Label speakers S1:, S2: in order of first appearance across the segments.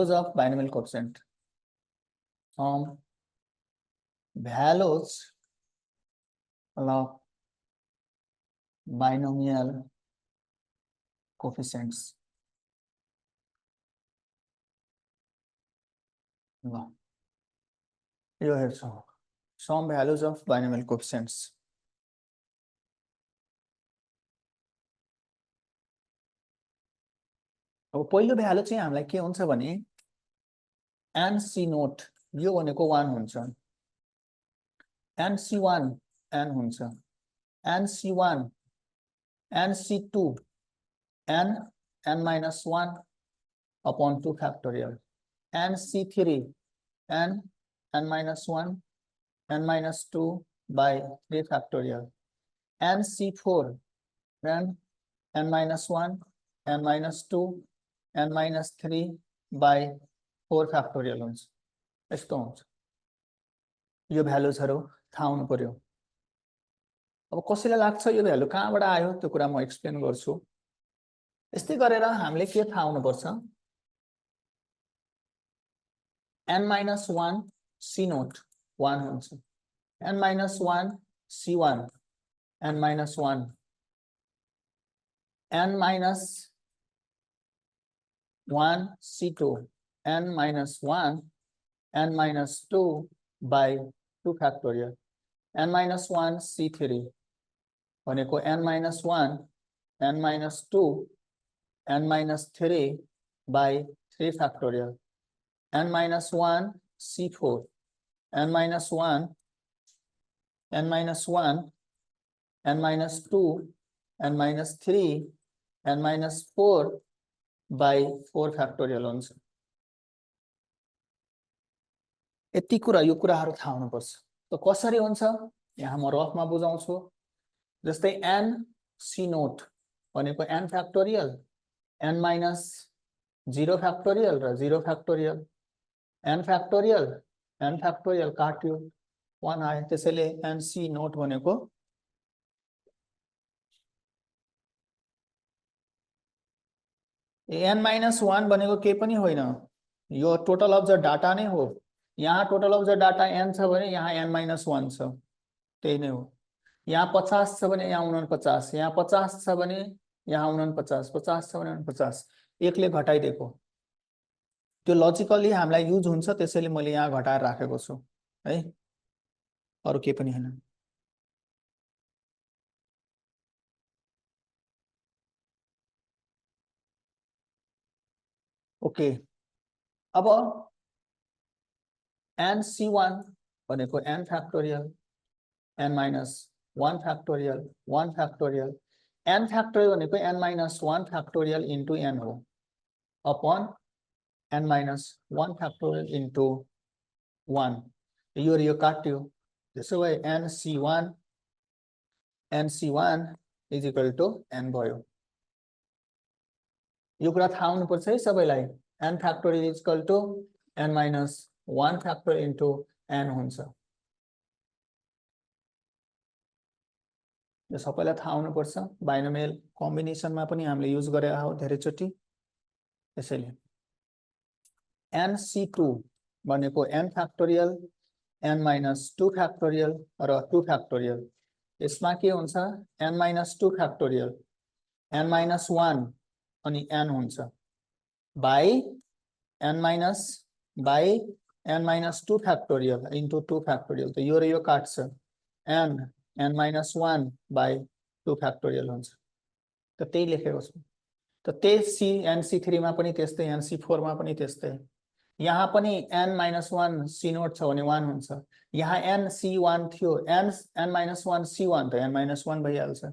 S1: of binomial coefficient. Some values of binomial coefficients. No. You have some values of binomial coefficients. अब पहिलो value चाहिँ हामीलाई के हुन्छ भने NC नोट यो भनेको 1 हुन्छ NC1 n हुन्छ NC1 NC2 n minus 1 upon 2 factorial NC3 n minus 1 n minus 2 by 3 factorial NC4 n minus 1 n minus 2 n minus 3 by 4 factorial हुन्छ यस्तो हुन्छ यो भ्यालुजहरु थाहा हुनु पर्यो अब कसैलाई लाग्छ यो भ्यालु कहाँबाट आयो त्यो कुरा म एक्सप्लेन गर्छु यस्तै गरेर हामीले के थाहा हुनु पर्छ n minus 1 c नोट 1 हुन्छ n minus 1 c1 n minus 1 n minus 1 c2 n minus 1 n minus 2 by 2 factorial n minus 1 c3 भनेको n minus 1 n minus 2 n minus 3 by 3 factorial n minus 1 c4 n minus 1 n minus 1 n minus 2 n minus 3 n minus 4 by 4 factorial हुन्छ यति कुरा यो कुराहरु थाहा हुनु पर्छ त कसरी हुन्छ यहाँ म रफमा बुझाउँछु जस्तै n c नोट भनेको n factorial n minus 0 factorial र 0 फ्याक्टोरियल n फ्याक्टोरियल काट्यो 1 आयो त्यसैले n c नोट भनेको n minus 1 भनेको के पनि होइन यो टोटल अफ द डाटा नै हो यहाँ total of the data n छ भने यहाँ n minus 1 छ त्यही नै हो यहाँ 50 छ भने यहाँ 49 यहाँ 50 छ भने यहाँ 49 50 छ भने 49 एकले घटाइदिएको त्यो लजिकली हामीलाई युज हुन्छ त्यसैले मैले यहाँ घटाएर राखेको छु है अरु के पनि हैन ओके अब NC1 भनेको n factorial n minus 1 factorial 1 factorial n factorial भनेको n minus 1 factorial into n हो upon n minus 1 factorial into 1 यो काट्यो त्यसो भए NC1 is equal to n भयो यो कुरा थाहा हुनु पर्छ है सबैलाई n factorial is equal to n minus 1 factorial into n हुन्छ यो सबैलाई थाहा हुनु पर्छ बाइनोमियल कम्बिनेसनमा पनि हामीले युज गरेका हौ धेरै चोटी त्यसैले NC2 भनेको n factorial n minus 2 factorial र 2 फ्याक्टोरियल यसमा के हुन्छ n minus 2 factorial n minus 1 अनि n हुन्छ by n minus 2 factorial into 2 factorial त यो र यो काट्छ n minus 1 by 2 factorial हुन्छ त त्यही लेखेको छु त त्यही NC3 मा पनि त्यस्तै NC4 मा पनि त्यस्तै यहाँ पनि n minus 1 c नोट छ भने 1 हुन्छ यहाँ NC1 थियो n minus 1 c1 त n minus 1 भइहाल्छ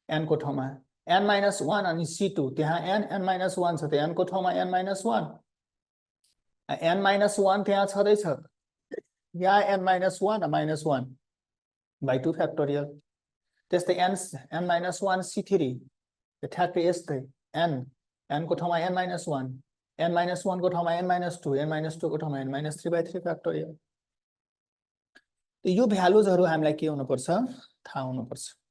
S1: n को ठाउँमा n minus 1 अनि c2 त्यहाँ n minus 1 छ त n को ठाउँमा n minus 1 n minus 1 त्यहाँ छदै छ यहाँ n minus 1 minus 1 by 2 factorial त्यस्तै n minus 1 c3 ठ्याक्कै यस्तै n को ठाउँमा n minus 1 n minus 1 को ठाउँमा n minus 2 n minus 2 को ठाउँमा n minus 3 by 3 factorial यो भ्यालुजहरु हामीलाई के हुनु पर्छ थाहा हुनु पर्छ